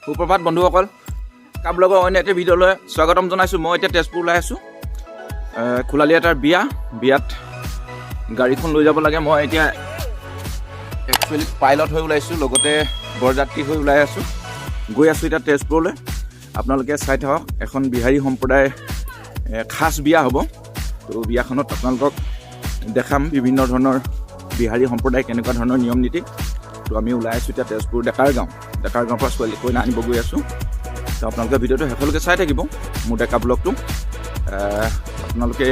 সুপ্ৰভাত বন্ধুসকল, কাপ লগৰ অন্য এটা ভিডিঅ'লৈ স্বাগতম জনাইছোঁ। মই এতিয়া তেজপুৰ ওলাই আছোঁ। খোলালি এটাৰ বিয়াত গাড়ীখন লৈ যাব লাগে। মই এতিয়া একচুৱেলি পাইলট হৈ ওলাইছোঁ, লগতে বৰযাত্ৰী হৈ ওলাই আছোঁ। গৈ আছোঁ এতিয়া তেজপুৰলৈ। আপোনালোকে চাই থাকক, এখন বিহাৰী সম্প্ৰদায়ৰ খাচ বিয়া হ'ব। তো বিয়াখনত আপোনালোকক দেখাম বিভিন্ন ধৰণৰ বিহাৰী সম্প্ৰদায় কেনেকুৱা ধৰণৰ নিয়ম নীতি। তো আমি ওলাই আছোঁ এতিয়া তেজপুৰ ডেকাৰ গাঁৱৰ পৰা ছোৱালী কইনা আনিব গৈ আছোঁ। তো আপোনালোকে ভিডিঅ'টো শেষলৈকে চাই থাকিব। মোৰ ডেকা ব্লগটো আপোনালোকে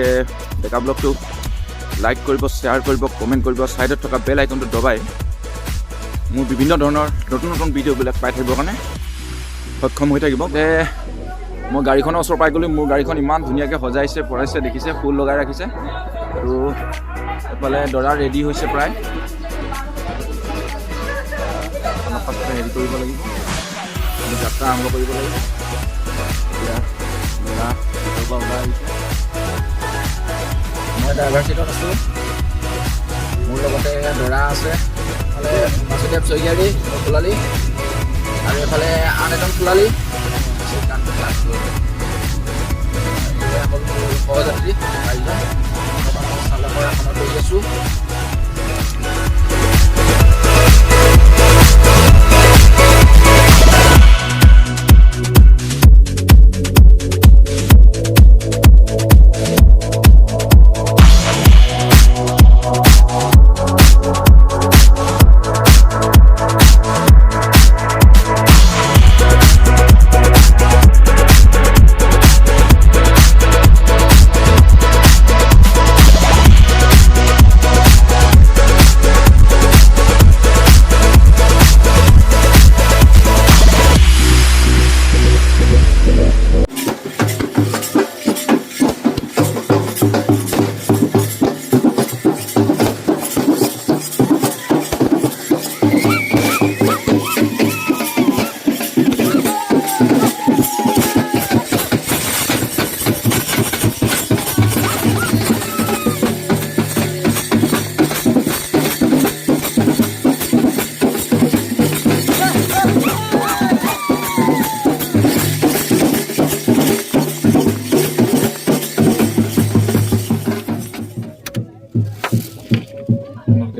ডেকা ব্লগটো লাইক কৰিব, শ্বেয়াৰ কৰিব, কমেণ্ট কৰিব, ছাইডত থকা বেল আইকনটো দবাই মোৰ বিভিন্ন ধৰণৰ নতুন ভিডিঅ'বিলাক পাই থাকিবৰ কাৰণে সক্ষম হৈ থাকিব। মই গাড়ীখনৰ ওচৰ পাই গ'লোঁ। মোৰ গাড়ীখন ইমান ধুনীয়াকৈ সজাইছে পৰাইছে, দেখিছে, ফুল লগাই ৰাখিছে। আৰু এফালে দৰা ৰেডি হৈছে প্ৰায়। হেৰি কৰিব লাগিব, আমি যাত্ৰা আৰম্ভ কৰিব লাগিব। এতিয়া ল'ৰা ভিতৰৰ পৰা ওলাই আহিছে। মই ড্ৰাইভাৰ চিটত আছোঁ, মোৰ লগতে দৰা আছে। এইফালে বাসুদেৱ চৈগাৰী খোলালি, আৰু এইফালে আন এজন খোলালি। সহযাত্ৰী চাৰিজন চালকৰ এখনত লৈ আছোঁ।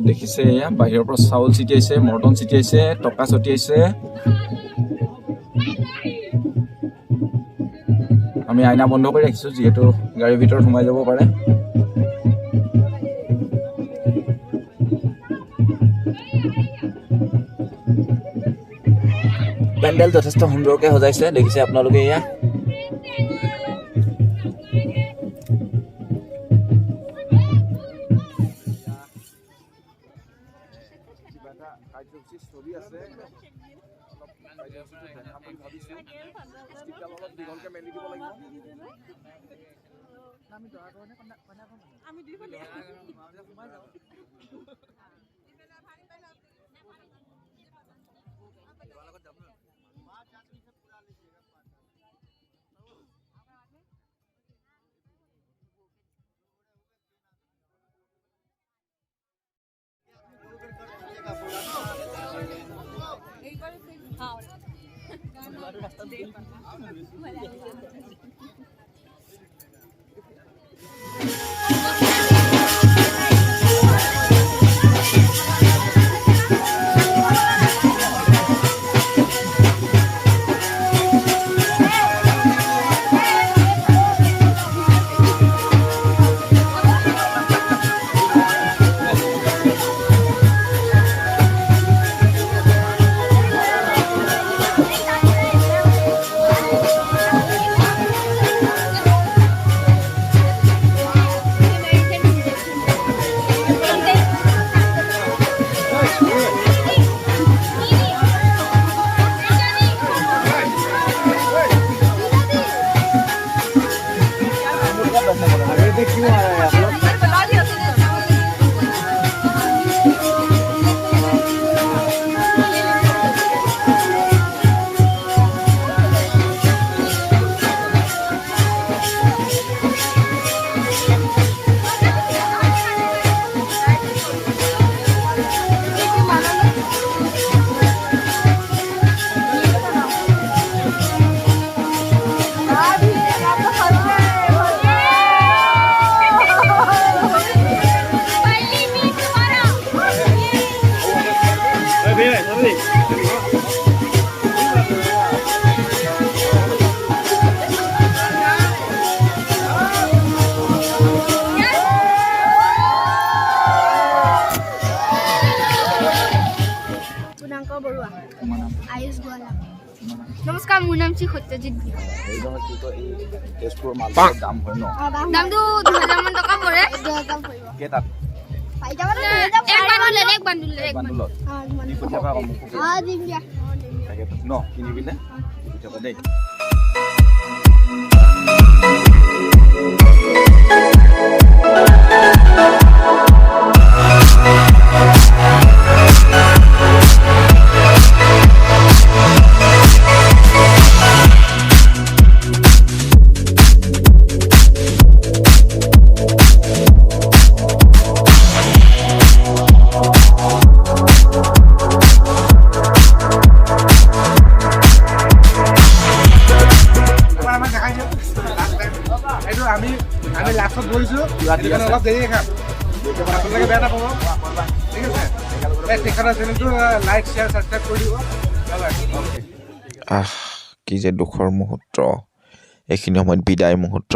দেখিছে, বাহিৰৰ পৰা চাউল ছিটিয়াইছে, মৰ্টন ছিটিয়াইছে, টকা ছটিয়াইছে। আমি আইনা বন্ধ কৰি ৰাখিছোঁ, যিহেতু গাড়ীৰ ভিতৰত সোমাই যাব পাৰে। পেণ্ডেল যথেষ্ট সুন্দৰকৈ সজাইছে, দেখিছে আপোনালোকে। এয়া কাৰ্যসূচী চলি আছে। অলপ দীঘলকৈ মেলি দিব লাগিব। নমস্কাৰ মোৰ নাম শ্ৰী সত্যজিৎ ভূঞা এইজনে কি কয় এই তেজপুৰৰ মালপোৱাৰ দাম হয় ন দামটো 2000 মান টকা পৰে কেইটাত এক বান্দুলত কি পঠিয়াবা আকৌ মোক তাকেতো ন কিনিবিনে পঠিয়াবা দেই আমি লাষ্টত বহিছোঁ অলপ দেৰি খাম আপোনালোকে বেয়া নাপাব ঠিক আছে তেখেতৰ চেনেলটো লাইক শ্বেয়াৰ ছাবস্ক্ৰাইব কৰি দিব কি যে দুখৰ মুহূৰ্ত এইখিনি সময়ত বিদায় মুহূৰ্ত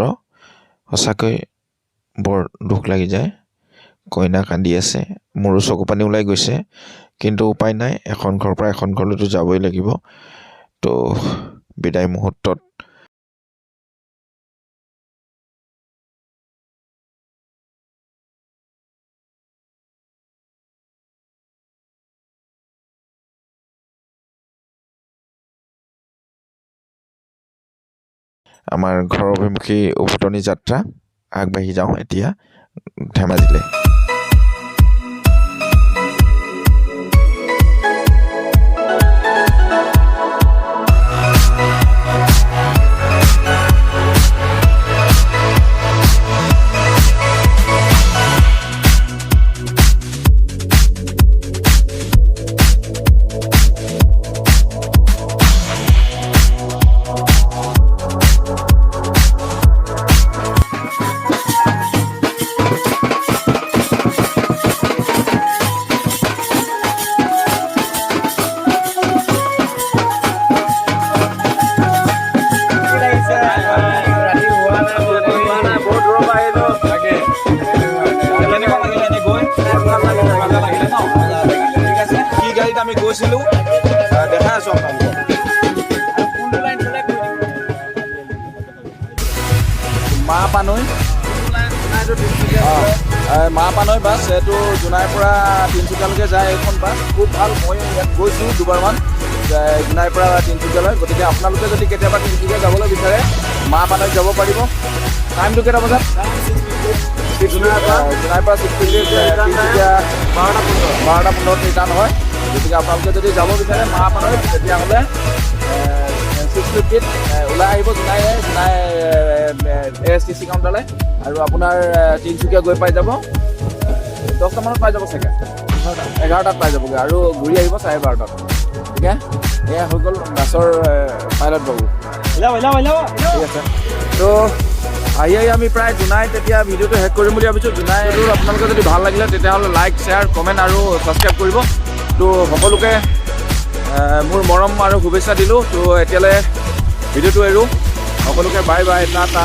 সঁচাকৈ বৰ দুখ লাগি যায় কইনা কান্দি আছে মোৰো চকু পানী ওলাই গৈছে কিন্তু উপায় নাই এখন ঘৰৰ পৰা এখন ঘৰলৈতো যাবই লাগিব তো বিদায় মুহূৰ্তত আমাৰ ঘৰৰ অভিমুখী উভতনি যাত্ৰা আগবাঢ়ি যাওঁ এতিয়া ধেমাজিলৈ আমি গৈছিলোঁ দেখাই আছোঁ মাহপানৈ মাহপানৈ বাছ এইটো জোনাইৰ পৰা তিনিচুকীয়ালৈকে যায় এইখন বাছ খুব ভাল মই ইয়াত গৈছোঁ দুবাৰমান জোনাইৰ পৰা তিনিচুকীয়ালৈ গতিকে আপোনালোকে যদি কেতিয়াবা তিনিচুকীয়া যাবলৈ বিচাৰে মাহপানৈত যাব পাৰিব টাইমটো কেইটা বজাত জোনাইৰ পৰা 12:15 ৰিটাৰ্ণ হয় গতিকে আপোনালোকে যদি যাব বিচাৰে মাহপানৈত তেতিয়াহ'লে 6:50 ওলাই আহিব জোনাই ASTC কাউণ্টাৰলৈ আৰু আপোনাৰ তিনিচুকীয়া গৈ পাই যাব 10টামানত পাই যাব চাগে 11টাত পাই যাবগৈ আৰু ঘূৰি আহিব 12:30 গতিকে এয়া হৈ গ'ল বাছৰ পাইলট বাবু ঠিক আছে তো আহি আমি প্ৰায় জোনাইত এতিয়া ভিডিঅ'টো শেষ কৰিম বুলি ভাবিছোঁ জোনাইটো আপোনালোকে যদি ভাল লাগিলে তেতিয়াহ'লে লাইক শ্বেয়াৰ কমেণ্ট আৰু ছাবস্ক্ৰাইব কৰিব তো সকলোকে মোৰ মৰম আৰু শুভেচ্ছা দিলোঁ তো এতিয়ালৈ ভিডিঅ'টো এৰোঁ সকলোকে বাই বাই টাটা